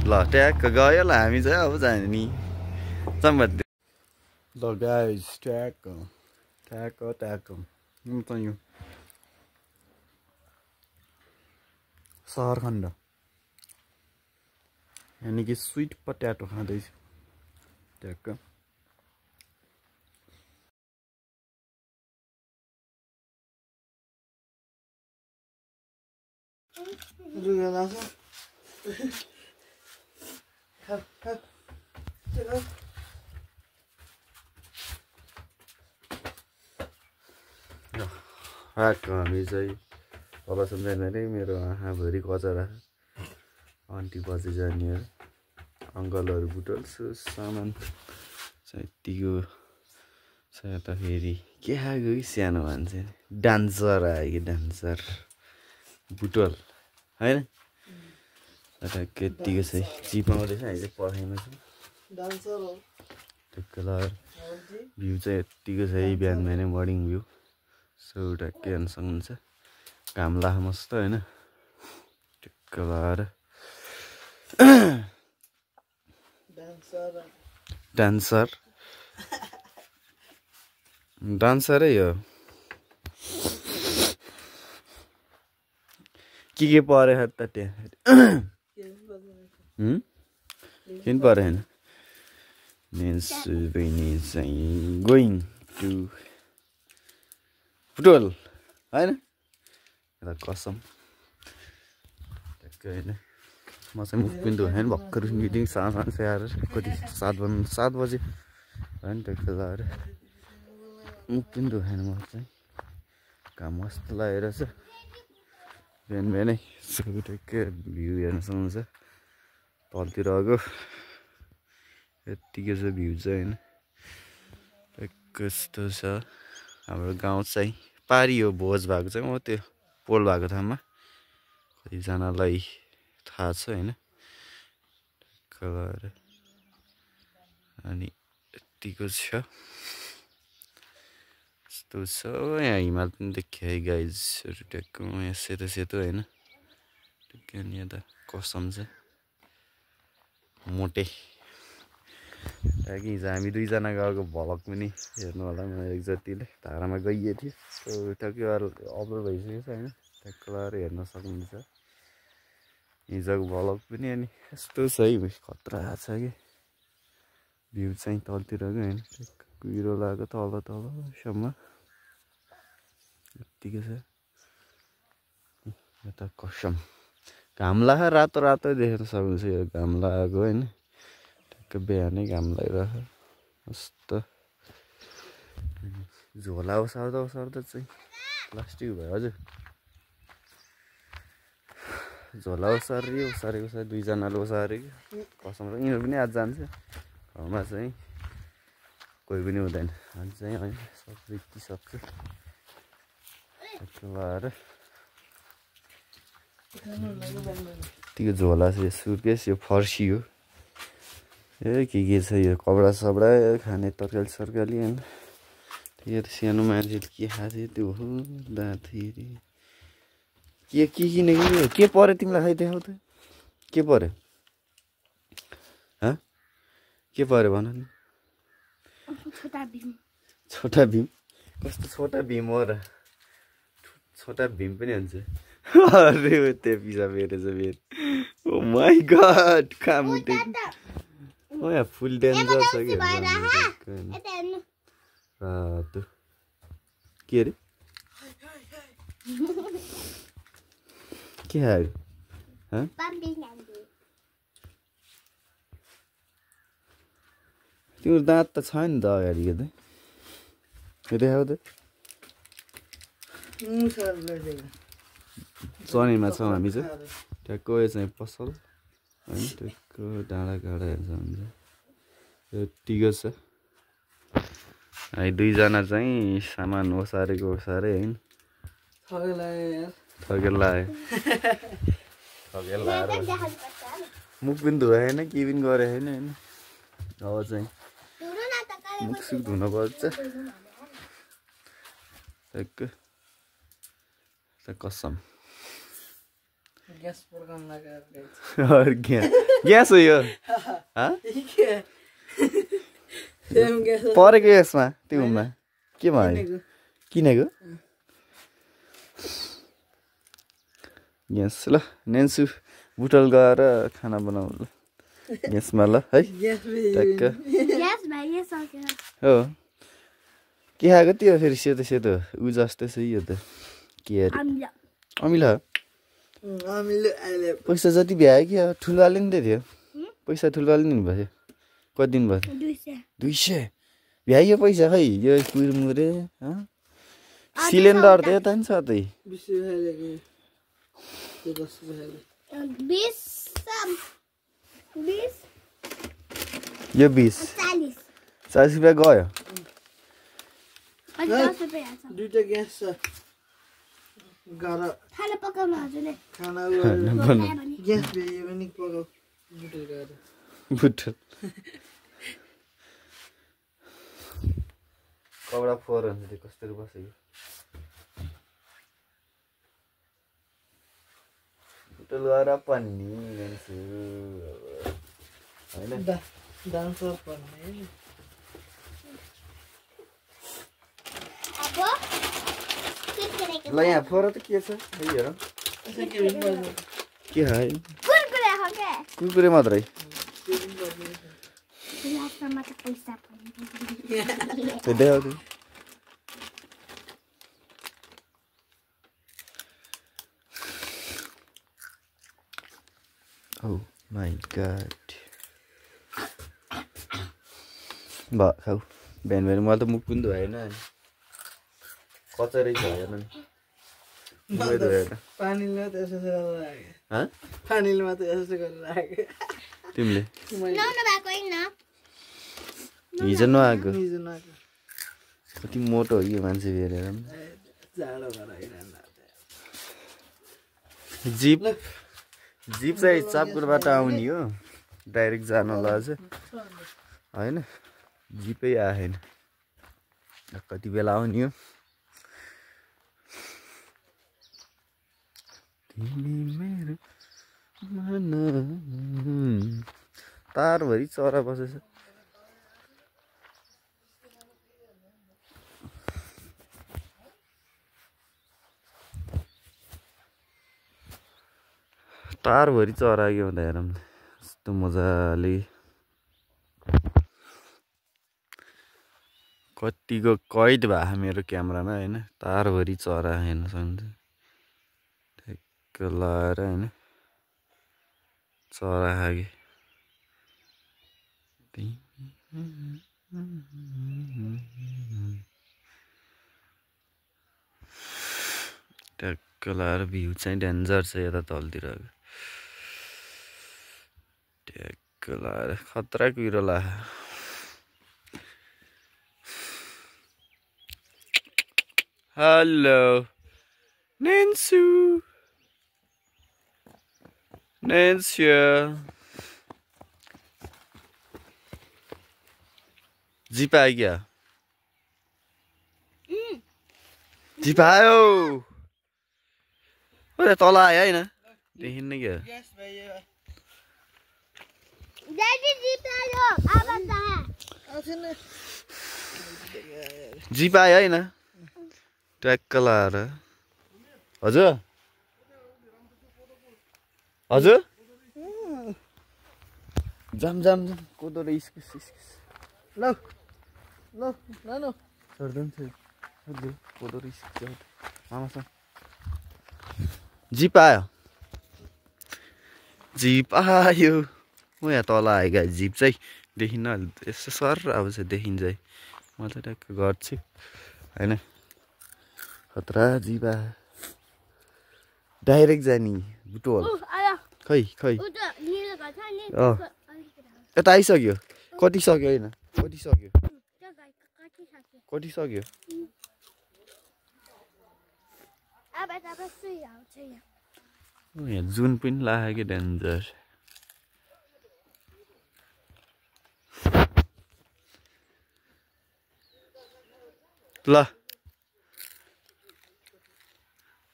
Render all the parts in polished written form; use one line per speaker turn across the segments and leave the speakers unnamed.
ल ट्याक्क गयो ल हामी चाहिँ अब जाने नि सम्बन्ध ल गाइस ट्याक्क ट्याक्क ट्याक्क त यो सहरखण्ड यानि कि स्वीट पट्याटो खाँदैछु ट्याक्क हामी चाहिँ तलसम्म जाने मेरो आँखाभरि कचरा आन्टी बजे जाने अङ्कलहरू बुटल्छु सामान चाहिँ यत्तिको छ त फेरि के खाएको कि सानो मान्छे डान्सर आयो कि डान्सर बुटल होइन यत्तिको चाहिँ चिपाउँदैछ हामी चाहिँ पर्खाइमा छौँ त्यो कलर भ्यू चाहिँ यत्तिको छ है बिहान बिहानै मर्निङ भ्यू सो ट्याक्कै हेर्न सक्नुहुन्छ घाम लाख मस्त होइन टक्क भएर डान्सर डान्सरै हो के पऱ्यो त त्यहाँ किन पऱ्यो होइन मिन्स बहिनी चाहिँ गोइङ टु फुटबल होइन एउटा कसम ट्याक्कै होइन म चाहिँ मुख पनि धुएँ भर्खर मिटिङ साँझ आएर कति 7 बजे होइन ट्याक्कै लगाएर मुख पनि धुएन म चाहिँ घाम मस्त लागेर छ बिहान बिहानै ट्याक्कै भ्यू हेर्न सक्नुहुन्छ तलतिर आएको यत्तिकै छ भ्यू चाहिँ होइन कस्तो छ हाम्रो गाउँ चाहिँ पारी हो भोज भएको चाहिँ म त्यो पोल भएको ठाउँमा कतिजनालाई थाहा छ होइन कलर अनि यत्तिको छ यस्तो छ यहाँ हिमाल पनि देखियो है गाइजहरू ट्याक्क यहाँ सेतो सेतो होइन ट्याक्कै अनि यता कसम चाहिँ मोटे हिजो हामी दुईजना गएको भ्लग पनि हेर्नु होला मलाई एकजतिले धारामा गइएको थियो ट्याक्कै अपलोड भइसकेको छ होइन ट्याक्क लगाएर हेर्न सक्नुहुन्छ हिजोको भ्लग पनि अनि यस्तो छ है खतरा छ कि भ्यू चाहिँ तलतिरको होइन कुहिरो लगाएको तलसम्म यत्तिकै छ यता कसम घाम लाग रातो रातो देख्न सक्नुहुन्छ यो घाम लागेको होइन ट्याक्क बिहानै घाम लागिरहेको मस्त झोला ओसार्दा चाहिँ प्लास्टिक भयो हजुर झोला ओसारेको दुईजनाले ओसारेको कसम र यिनीहरू पनि आज जान्छ घरमा चाहिँ कोही पनि हुँदैन आज चाहिँ होइन सब बितिसक्छ लगाएर यतिको झोला छ यो सुर्केस यो फर्सी हो ए के छ यो कपडा सपडा खाने तरकारी सरकारी होइन त्यो सानो मान्छेले के खाएको थियो त्यो हो दाँखेरि के किनेको के पऱ्यो तिमीलाई खाइदेखाउ त के पऱ्यो के पऱ्यो भन नि छोटा भीम कस्तो छोटा भीम हो र छोटा भीम पनि हुन्छ अरे त्यो पिसा मेरो ओ माई गड काम ओ यहाँ फुल डेन्जर छ कि रातो के अरे के आयो तिम्रो दाँत त छ नि त अगाडि के देखाऊ त चनीमा छौँ हामी चाहिँ ट्याक्क यो चाहिँ पसल होइन ट्याक्क डाँडा काँडा हेर्छ हुन्छ यत्तिको छ हामी दुईजना चाहिँ सामान ओसारे होइन थगेल लाएर मुख पनि धुएन के पनि गरेको छैन होइन अब चाहिँ मुख सुख धुनुपर्छ ट्याक्क कसम
ग्यास पड्काउन लगाएर
ग्यास हो यो परेको यसमा त्योमा के भयो किनेको ग्यास ल नेन्सु बुटल गएर खाना बनाऊ ल ग्यासमा ल है टक्क हो के खाएको त्यो फेरि सेतो सेतो ऊ जस्तै छ यो त के अरे अमिला पैसा जति भ्यायो कि ठुलोवाले नि थियो पैसा ठुलोवाले नि भयो कति दिन भयो 200 भ्यायो पैसा खै यो कुरमुरे सिलिन्डर त यता नि छ त यो 40 रुपियाँ गयो
दुईटा ग्यास छ खाना पकाउनु हजुरले खाना ग्यास भ्यायो भने पकाऊ बुटल गएर
बुटल कपडा फोहोर हुन्छ कस्तो बसेको बुटल गएर पनि लिन्छु हैन
डान्सर पर्ने
ल यहाँ फोहोर त के छ हेर के है कुरकुरे मात्रै Oh my god. Mbak kau ben-ben मलाई त मुख पनि धोएन नि कचरै भएन नि
पानीले मात्र यसो गरेर राखे पानीले मात्र यसो गरेर राखे
तिमीले हिजो नआएको कति मोटो हो यो मान्छे हेरेर जिप जिप चाहिँ चापकुरबाट आउने हो डाइरेक्ट जानु लाग्छ हैन जिपै आएन कति बेला आउने हो तारभरि चरा बसेछ तारभरि चरा के हुँदा हेरौँ यस्तो मजाले कतिको कैद भयो मेरो क्यामेरामा हैन तारभरि चरा हेर्न सक्नुहुन्छ ठ्याक्क लाएर हैन चरा खागे ट्याक्क लाएर भ्यू चाहिँ डेन्जर छ यता तलतिर ट्याक्क लाएर खतरा कुरो ला हेलो नेन्सु नेन्सिया जीप आयो क्या जीप आयो तल आयो होइन देखिन्न क्या जीप आयो होइन ट्र्याक्क लाएर हजुर हजुर जाम जाम जाम कोदो र इस्कुस इस्कुस
ल ल लानु
सर्दैन थियो हजुर कोदो र इस्कुस मामासँग जिप आयो जिप आयो म यहाँ तल आयो क्या जिप चाहिँ देखिन्न यसो सर अब चाहिँ देखिन्छ है म चाहिँ ट्याक्क गर्छु होइन खतरा जिप आयो डाइरेक्ट जाने बुटोल खै खै यता आइसक्यो कति सक्यो होइन कति सक्यो कति सक्यो यहाँ जुन पनि लाग्यो डेन्जर ल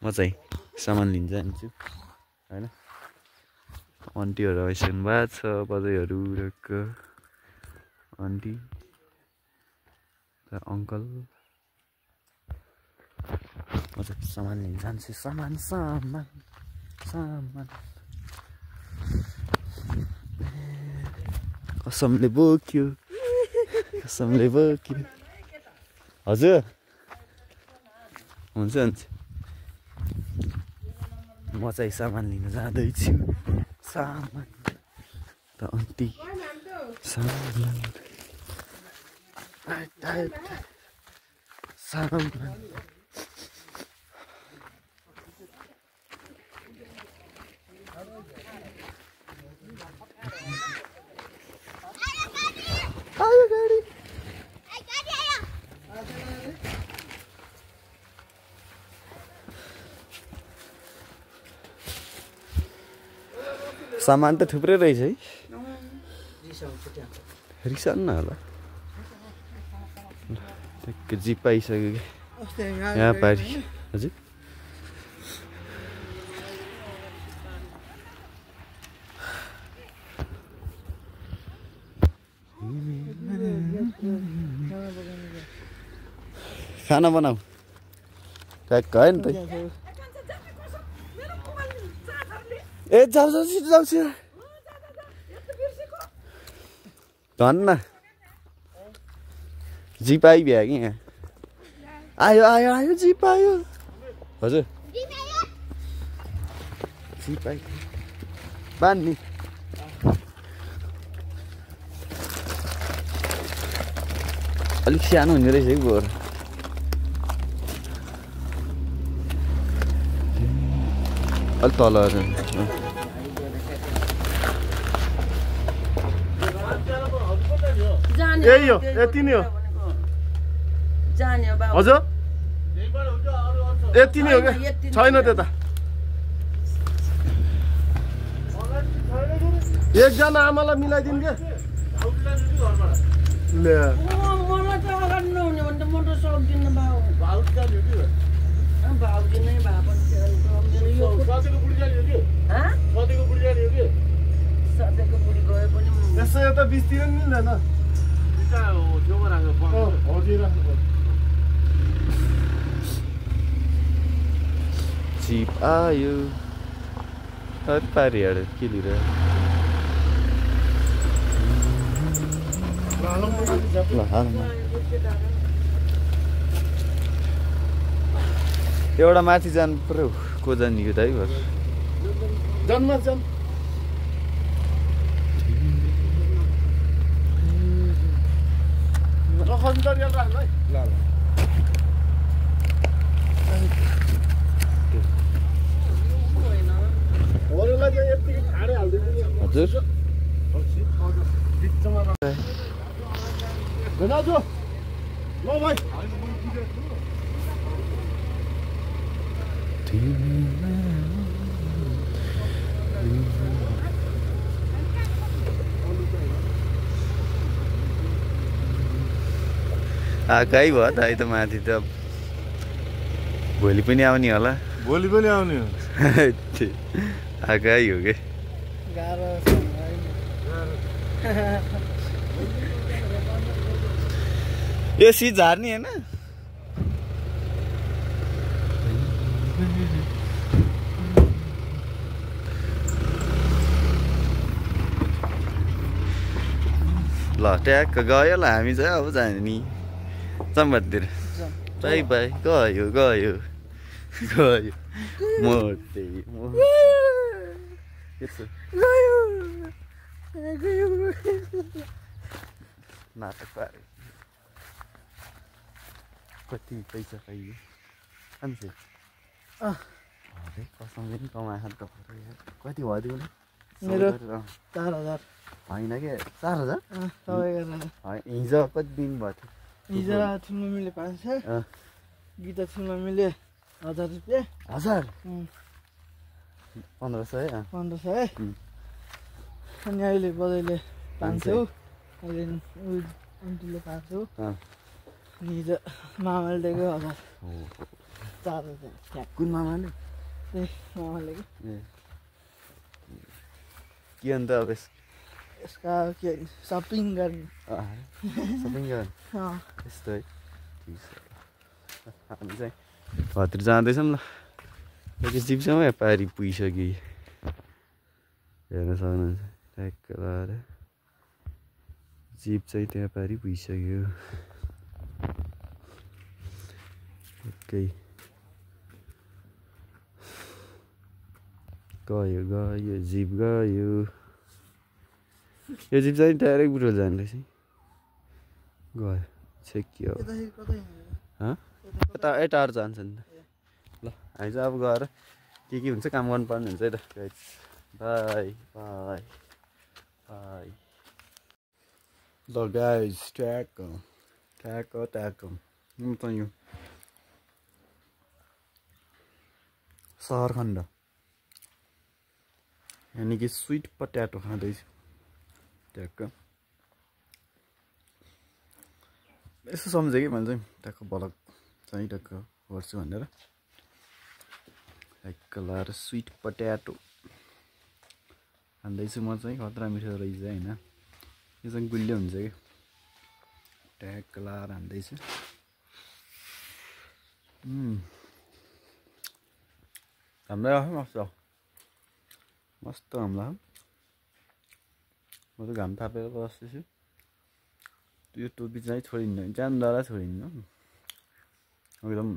म चाहिँ सामान लिन जान्छु होइन आन्टीहरू आइसक्नु भएको छ बजाइहरू रक्क आन्टी अङ्कल म चाहिँ सामान लिन जान्छु सामान सामान सामान कसमले बोक्यो कसमले बोक्यो हजुर हुन्छ हुन्छ म चाहिँ सामान लिन जाँदैछु सामान त आन्टी सामान सामान आयो गाडी सामान त थुप्रै रहेछ है रिसाउनु न होला जिप आइसक्यो कि यहाँ पारि हजुर खाना बनाऊ ट्याक्क होइन त ए जाऊ जाऊ छिटो जाऊ छिटो धन्न जिप आइभ्यो कि यहाँ आयो आयो आयो जिप आयो हजुर जिप आयो बान्ने अलिक सानो हुने रहेछ है गोर अलिक तल
यही हो यति नै हो हजुर यति नै हो क्या छैन त्यता एकजना आमालाई मिलाइदिनु क्या ले यसो यता बिचतिर नि मिल्दैन
जिप आयो अरे पारि हाल्यो के लिएर ल हालमा एउटा माथि जानु पर्यो को जाने यो ड्राइभर
जन्म जन्म
हजुर
ल भाइ
आएकै भयो त है त माथि त भोलि पनि आउने होला
भोलि पनि आउने हो
आएकै हो कि यो सिट झार्ने होइन ल ट्याक्क गयो ल हामी चाहिँ अब जाने नि चम्बातिर बाई बाई गयो गयो गयो मोटे नाटक पारे कति पैसा पाइयो अन्से अरे कसमले पनि कमाएको त कति भयो
मेरो 4000
होइन क्या 4000 हिजो कति दिन भयो थियो
हिजो थुन मम्मीले 500 गीता थुन मम्मीले 1000 रुपियाँ
1000 1500
अनि अहिले बजाइले 500 अहिले आन्टीले 500 अनि हिजो मामाले दिएको 1000 4000
कुन मामाले
ए मामाले
के अन्त अब
यसका के सपिङ गर्ने
सपिङ गर्न
अँ
यस्तो है ठिक छ हामी चाहिँ घरतिर जाँदैछौँ ल एकैछ जिप्छौँ पारी पुगिसक्यो हेर्न सक्नुहुन्छ ट्याक्क लगाएर जिप चाहिँ त्यहाँ पारि पुगिसक्यो एकै गयो जिप गयो यो जिप चाहिँ डाइरेक्ट बुटोल जाने रहेछ गयो छेकियो
यताखेरि कतै हिँड्दैन।
यता टाढो जान्छ नि त ल हामी चाहिँ अब गएर के हुन्छ काम गर्नुपर्ने हुन्छ है त गाइस बाई बाई बाई ल गाइस ट्याक्क म त यो सहरखण्ड यानि कि स्विट पट्याटो खाँदैछु ट्याक्क यसो सम्झेँ कि मैले चाहिँ ट्याक्क भलक चाहिँ ट्याक्क गर्छु भनेर ट्याक्क लाएर स्विट पट्याटो खाँदैछु म चाहिँ खतरा मिठो रहेछ होइन यो चाहिँ गुलियो हुन्छ कि ट्याक्क लाएर खाँदैछु हामीलाई आफै मस्त हामीलाई म त घाम तापेर बस्दैछु यो टोपी चाहिँ छोडिन्न जान्दा छोडिन्न एकदम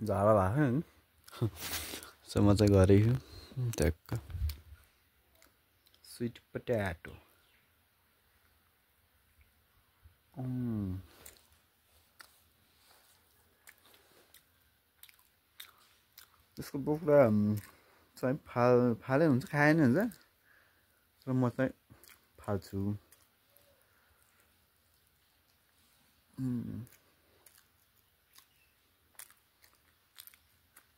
झाडा भएको नि सो म चाहिँ गरेको ट्याक्क स्विट पट्याटो त्यसको बोक्रा चाहिँ फाले हुन्छ खाए नि हुन्छ र म चाहिँ फाल्छु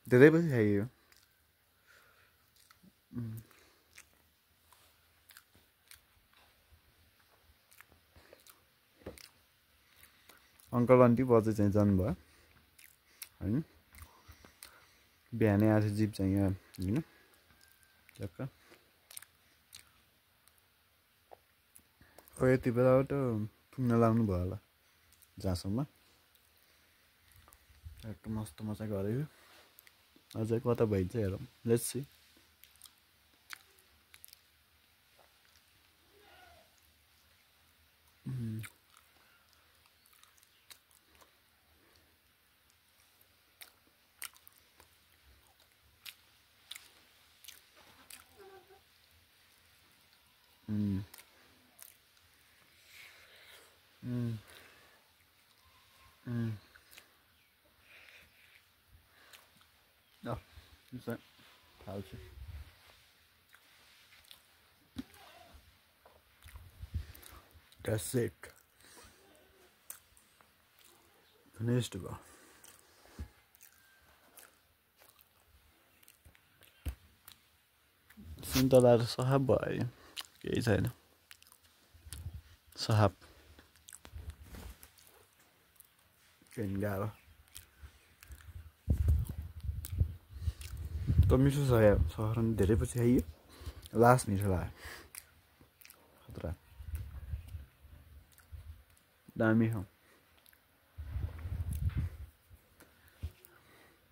धेरै पछि खाइयो अङ्कल आन्टी बजे चाहिँ जानुभयो होइन बिहानै आज जिप चाहिँ यहाँ होइन ट्याक्क यति बेलाबाट पुग्न लाउनु भयो होला जहाँसम्म ट्याक्क मस्त मजा गरेको अझै कता भइन्छ हेरौँ लेट्स सी फाल्छु That's it. Finished भयो सुन्तला र सहाब भयो केही छैन सहाब केही गाह्रो त मिठो छ यार सहर धेरै पछि आइयो लास्ट मिठो लाग्यो खतरा दामी हो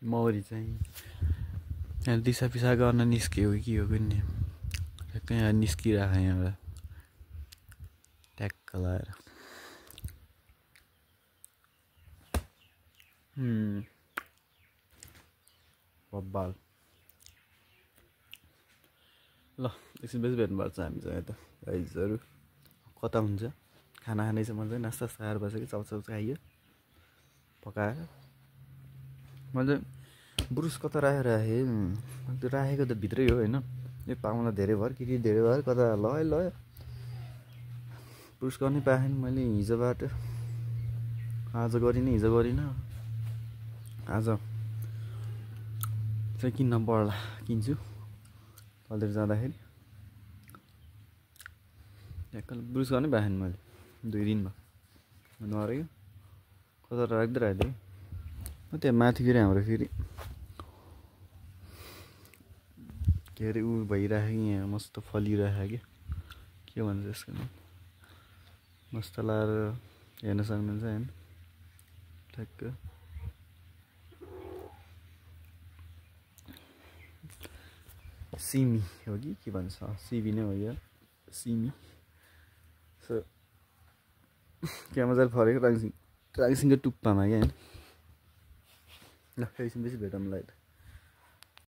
मौरी चाहिँ यहाँ दिसा पिसा गर्न निस्क्यो कि हो नि ठ्याक्कै यहाँ निस्किरहेको यहाँबाट ट्याक्क लाएर बब्बाल ल एकछिन बेसी भेट्नुपर्छ हामी चाहिँ यता गाइजहरू कता हुन्छ खाना खाँदैछ म चाहिँ नास्ता खाएर बसेको चाउचाउ खाइयो पकाएर मैले ब्रुस कता राखेँ त्यो राखेको त भित्रै हो होइन यो पाउला धेरै भयो के धेरै भयो कता लयो ब्रुस गर्नै पाएन मैले हिजोबाट आज गरिनँ हिजो गरिनँ आज चाहिँ किन्न पर्ला किन्छु कलतिर जाँदाखेरि ट्याक्क ब्रुस गर्नै पाएन मैले 2 दिन भयो नरहेको कता राख्दै राख्दै त्यहाँ माथि फेरि हाम्रो फेरि के अरे ऊ भइरहेको यहाँ मस्त फलिरहेको के भन्छ यसको नाम मस्त लाएर हेर्न सक्नुहुन्छ हैन ठ्याक्क सिमी हो कि के भन्छ सिमी नै हो यो सिमी सो क्या मजाले फलेको राङसिङको टुप्पामा क्या हैन ल एकछिन बेसी भेटौँ ल